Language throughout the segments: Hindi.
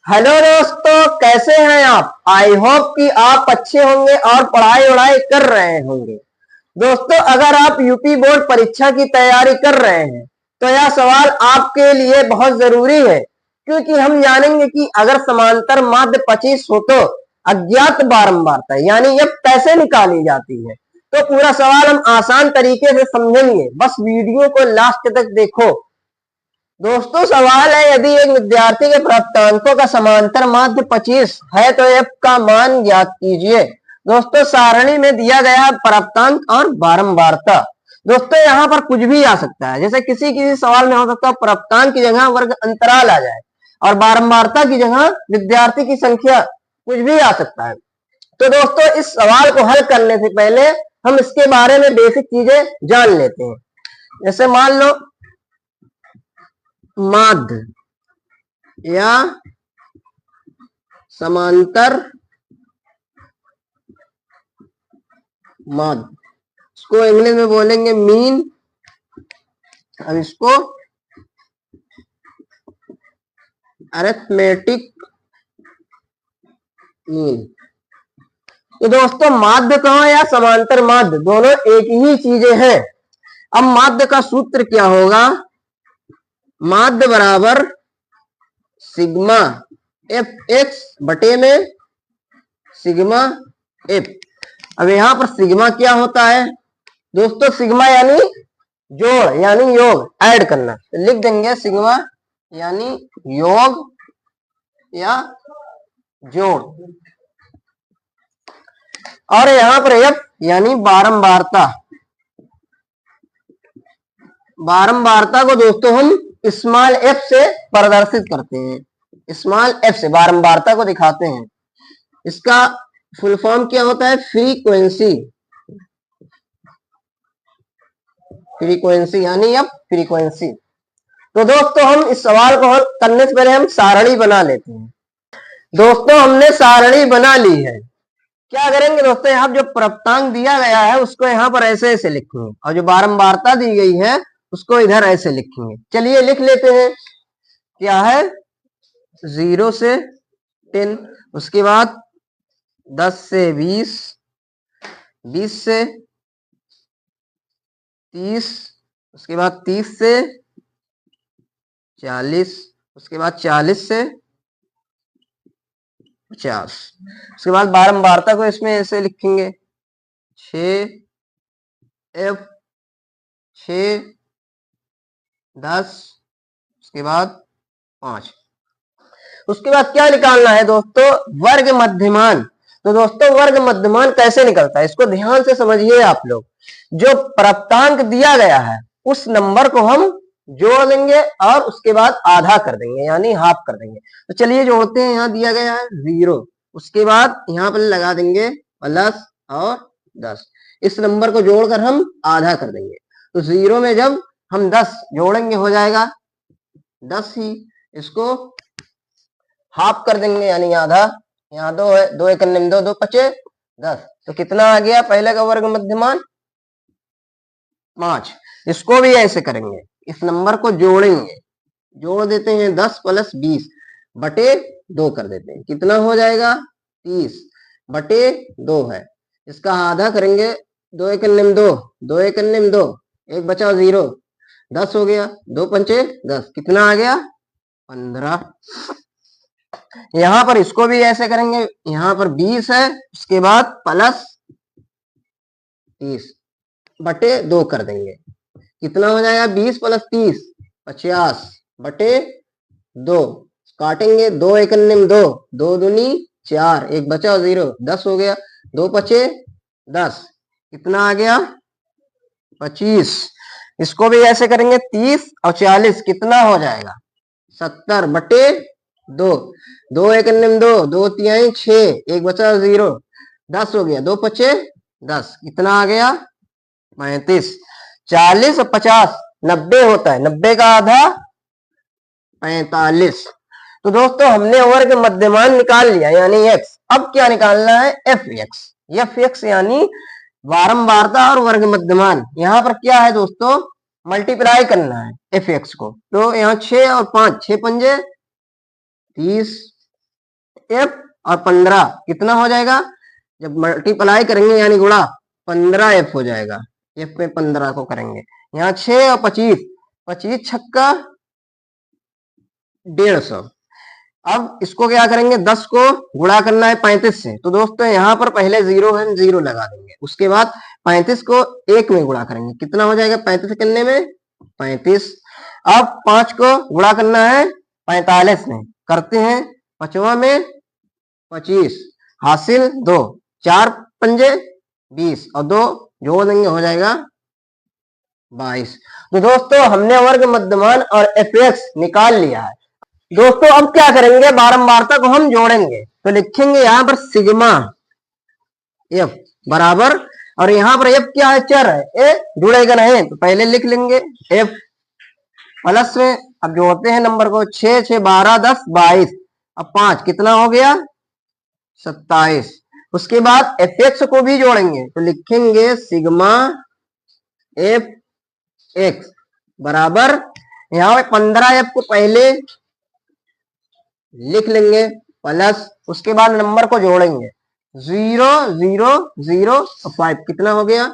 हेलो दोस्तों, कैसे हैं आप। आई होप कि आप अच्छे होंगे और पढ़ाई वढ़ाई कर रहे होंगे। दोस्तों, अगर आप यूपी बोर्ड परीक्षा की तैयारी कर रहे हैं तो यह सवाल आपके लिए बहुत जरूरी है, क्योंकि हम जानेंगे कि अगर समांतर माध्य 25 हो तो अज्ञात बारंबारता यानी यह कैसे निकाली जाती है। तो पूरा सवाल हम आसान तरीके से समझेंगे, बस वीडियो को लास्ट तक देखो। दोस्तों, सवाल है, यदि एक विद्यार्थी के प्राप्तांकों का समांतर माध्य 25 है तो एफ का मान ज्ञात कीजिए। दोस्तों, सारणी में दिया गया प्राप्तांक और बारंबारता। दोस्तों, यहाँ पर कुछ भी आ सकता है, जैसे किसी किसी सवाल में हो सकता है प्राप्तांक की जगह वर्ग अंतराल आ जाए और बारंबारता की जगह विद्यार्थी की संख्या, कुछ भी आ सकता है। तो दोस्तों, इस सवाल को हल करने से पहले हम इसके बारे में बेसिक चीजें जान लेते हैं। जैसे मान लो माध्य या समांतर माध्य, इसको इंग्लिश में बोलेंगे मीन। अब इसको अरिथमेटिक मीन। तो दोस्तों, माध्य कहो या समांतर माध्य, दोनों एक ही चीजें हैं। अब माध्य का सूत्र क्या होगा? माध्य बराबर सिग्मा एफ एक्स बटे में सिग्मा एफ। अब यहां पर सिग्मा क्या होता है दोस्तों? सिग्मा यानी जोड़ यानी योग, ऐड करना। तो लिख देंगे सिग्मा यानी योग या जोड़, और यहां पर एफ यानी बारंबारता। बारंबारता को दोस्तों हम स्मॉल एफ से प्रदर्शित करते हैं। स्मॉल एफ से बारंबारता को दिखाते हैं। इसका फुल फॉर्म क्या होता है? फ्रीक्वेंसी। फ्रीक्वेंसी यानी अब फ्रीक्वेंसी। तो दोस्तों, हम इस सवाल को हल करने से पहले हम सारणी बना लेते हैं। दोस्तों, हमने सारणी बना ली है। क्या करेंगे दोस्तों? यहाँ जो प्राप्तांक दिया गया है उसको यहाँ पर ऐसे ऐसे लिखेंगे, और जो बारंबारता दी गई है उसको इधर ऐसे लिखेंगे। चलिए लिख लेते हैं। क्या है? 0 से 10, उसके बाद 10 से 20, 20 से 30, उसके बाद 30 से 40, उसके बाद 40 से 50। उसके बाद बारंबारता को इसमें ऐसे लिखेंगे 6 एफ 6 10, उसके बाद 5। उसके बाद क्या निकालना है दोस्तों? वर्ग मध्यमान। तो दोस्तों, वर्ग मध्यमान कैसे निकलता है इसको ध्यान से समझिए आप लोग। जो प्राप्तांक दिया गया है उस नंबर को हम जोड़ देंगे और उसके बाद आधा कर देंगे यानी हाफ कर देंगे। तो चलिए जोड़ते हैं। यहाँ दिया गया है 0, उसके बाद यहाँ पर लगा देंगे प्लस और 10। इस नंबर को जोड़कर हम आधा कर देंगे। तो 0 में जब हम 10 जोड़ेंगे हो जाएगा 10 ही। इसको हाफ कर देंगे यानी आधा। यहाँ 2 है, 2 एकन्ने में 2, 2 पचे 10। तो कितना आ गया पहले का वर्ग मध्यमान? 5। इसको भी ऐसे करेंगे, इस नंबर को जोड़ेंगे, जोड़ देते हैं 10 प्लस 20 बटे 2 कर देते हैं। कितना हो जाएगा? 30 बटे 2 है। इसका आधा करेंगे, 2 एकन्ने में 2, 2 एकन्ने में 2, एक बचा 0, 10 हो गया। 2 पंचे 10, कितना आ गया? 15। यहां पर इसको भी ऐसे करेंगे, यहां पर 20 है, उसके बाद प्लस 30 बटे 2 कर देंगे। कितना हो जाएगा? 20 प्लस 30 50 बटे 2। काटेंगे, 2 एकन्ने में 2, 2 दूनी 4, एक बचा 0, 10 हो गया। 2 पचे 10, कितना आ गया? 25। इसको भी ऐसे करेंगे, 30 और 40 कितना हो जाएगा? 70 बटे 2। 2 एकन्ने में 2, 2 तिहाई 6, एक बचा 0, 10 हो गया। 2 पचे 10, कितना आ गया? 35। 40 और 50 90 होता है, 90 का आधा 45। तो दोस्तों, हमने वर्ग मध्यमान निकाल लिया यानी x। अब क्या निकालना है? F x. एफ एक्स यानी बारंबारता और वर्ग मध्यमान। यहाँ पर क्या है दोस्तों? मल्टीप्लाई करना है एफ एक्स को। तो यहाँ 6 और 5, 6 पंजे 30, एफ और 15 कितना हो जाएगा, जब मल्टीप्लाई करेंगे यानी गुणा 15 एफ हो जाएगा। एफ में 15 को करेंगे, यहाँ 6 और 25, 25 छक्का 150। अब इसको क्या करेंगे, 10 को गुणा करना है 35 से, तो दोस्तों यहाँ पर पहले 0 है, 0 लगा देंगे। उसके बाद 35 को 1 में गुणा करेंगे, कितना हो जाएगा 35 करने में 35। अब 5 को गुणा करना है 45 में, करते हैं 5वां में 25, हासिल 2, 4 पंजे 20 और 2 जोड़ देंगे हो जाएगा 22। तो दोस्तों हमने वर्ग मध्यमान और एफ निकाल लिया है। दोस्तों अब क्या करेंगे, बारंबारता को हम जोड़ेंगे, तो लिखेंगे यहाँ पर सिग्मा एफ बराबर, और यहाँ पर एफ क्या है, चर है, ए जुड़ेगा नहीं तो पहले लिख लेंगे एफ प्लस में, अब जोड़ते हैं नंबर को, 6 6 12 10 22, अब 5 कितना हो गया 27। उसके बाद एफ को भी जोड़ेंगे, तो लिखेंगे सिग्मा एफ एक्स बराबर, यहाँ पे 15 एफ को पहले लिख लेंगे प्लस, उसके बाद नंबर को जोड़ेंगे 0 0 0 5, कितना हो गया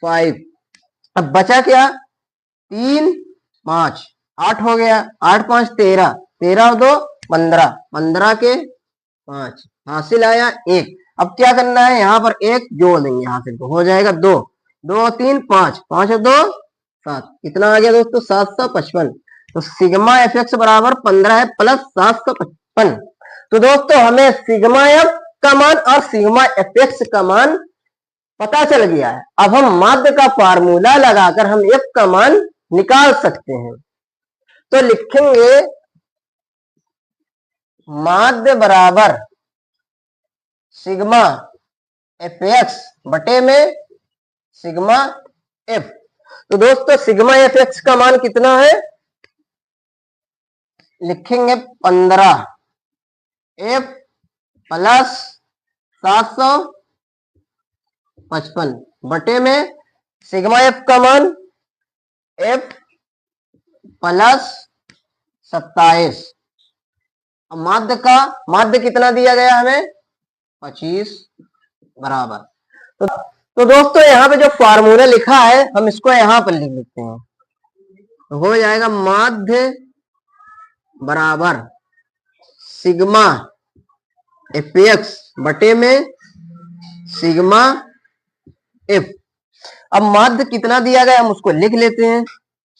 5। अब बचा क्या 3 5 8 हो गया, 8 5 13, 13 और 2 15, 15 के 5, हासिल आया 1। अब क्या करना है, यहाँ पर 1 जोड़ देंगे हासिल को, हो जाएगा 2 2 3 5, 5 और 2 7, कितना आ गया दोस्तों 755। तो सिग्मा एफ एक्स बराबर 15 है प्लस 755। तो दोस्तों हमें सिग्मा एफ का मान और सिग्मा एफ एक्स का मान पता चल गया है। अब हम माध्य का फार्मूला लगाकर हम एफ का मान निकाल सकते हैं। तो लिखेंगे माध्य बराबर सिग्मा एफ एक्स बटे में सिग्मा एफ। तो दोस्तों सिग्मा एफ एक्स का मान कितना है, लिखेंगे 15 एफ प्लस 755 बटे में सिग्मा एफ का मान एफ प्लस 27। अब माध्य कितना दिया गया हमें 25 बराबर। तो दोस्तों यहाँ पे जो फार्मूला लिखा है हम इसको यहाँ पर लिख लेते हैं, तो हो जाएगा माध्य बराबर सिग्मा एफ एक्स बटे में सिग्मा एफ। अब माध्य कितना दिया गया हम उसको लिख लेते हैं,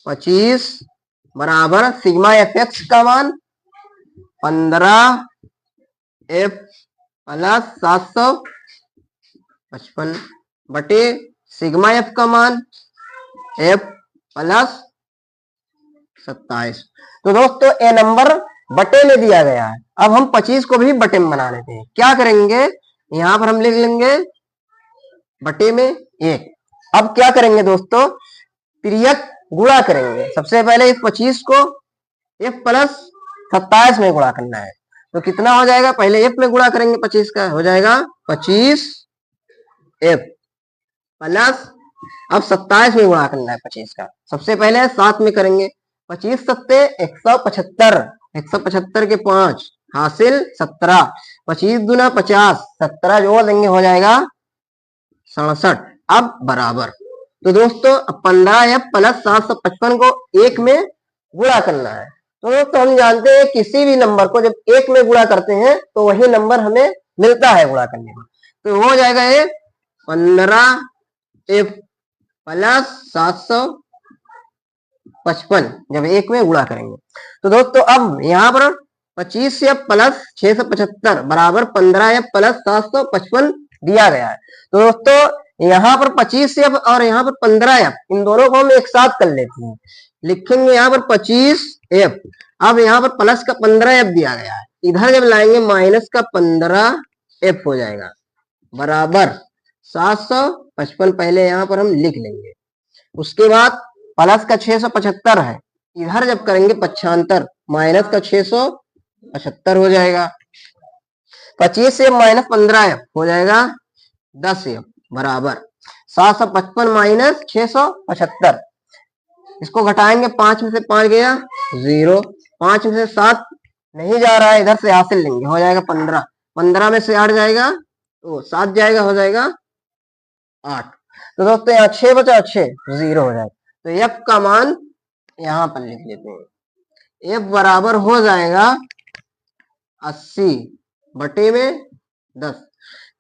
25 बराबर सिग्मा एफ एक्स का मान 15 एफ प्लस 755 बटे सिग्मा एफ का मान एफ प्लस 27। तो दोस्तों ए नंबर बटे में दिया गया है। अब हम 25 को भी बटे में बना लेते हैं। क्या करेंगे, यहां पर हम लिख लेंगे बटे में 1। अब क्या करेंगे दोस्तों, तिर्यक गुणा करेंगे। सबसे पहले इस 25 को f प्लस 27 में गुणा करना है, तो कितना हो जाएगा, पहले f में गुणा करेंगे 25 का, हो जाएगा 25 f प्लस, अब 27 में गुणा करना है 25 का। सबसे पहले 7 में करेंगे, 25 सत्ते 175, 175 के 5 हासिल 17, 25 दूना 50, 17 जोड़ देंगे हो जाएगा 67। अब बराबर, तो दोस्तों 15 एफ प्लस 755 को 1 में गुणा करना है। तो दोस्तों हम जानते हैं किसी भी नंबर को जब 1 में गुणा करते हैं तो वही नंबर हमें मिलता है गुणा करने में। तो हो जाएगा ये 15 एफ प्लस 755 जब 1 में गुणा करेंगे। तो दोस्तों अब यहाँ पर 25 एफ प्लस 675 बराबर 15 एफ प्लस 755 दिया गया है। तो दोस्तों यहाँ पर 25 एफ और यहाँ पर 15 एफ, इन दोनों को हम एक साथ कर लेते हैं। लिखेंगे यहाँ पर 25 एफ, अब यहाँ पर प्लस का 15 एफ दिया गया है, इधर जब लाएंगे माइनस का 15 एफ हो जाएगा बराबर 755 पहले यहाँ पर हम लिख लेंगे। उसके बाद प्लस का 675 है, इधर जब करेंगे 95 माइनस का 675 हो जाएगा। 25 से माइनस 15 एफ हो जाएगा 10 एफ बराबर 755 माइनस 675। इसको घटाएंगे, 5 में से 5 गया 0, 5 में से 7 नहीं जा रहा है, इधर से हासिल लेंगे, हो जाएगा 15। 15 में से 8 जाएगा तो 7 जाएगा, हो जाएगा 8। तो दोस्तों यहाँ 6 बचा, 6 0 हो जाएगा। तो एफ का मान यहाँ पर लिख लेते हैं। एफ बराबर हो जाएगा 80 बटे में 10,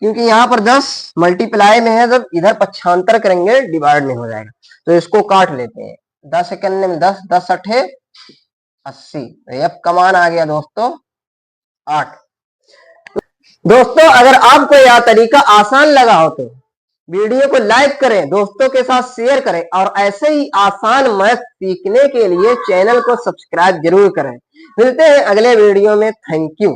क्योंकि यहाँ पर 10 मल्टीप्लाई में है, जब इधर पक्षांतर करेंगे डिवाइड में हो जाएगा। तो इसको काट लेते हैं, 10 इक्यानवे में 10, 10 अठे 80। तो एफ का मान आ गया दोस्तों 8। दोस्तों अगर आपको यह तरीका आसान लगा हो तो वीडियो को लाइक करें, दोस्तों के साथ शेयर करें, और ऐसे ही आसान मैथ सीखने के लिए चैनल को सब्सक्राइब जरूर करें। मिलते हैं अगले वीडियो में। Thank you.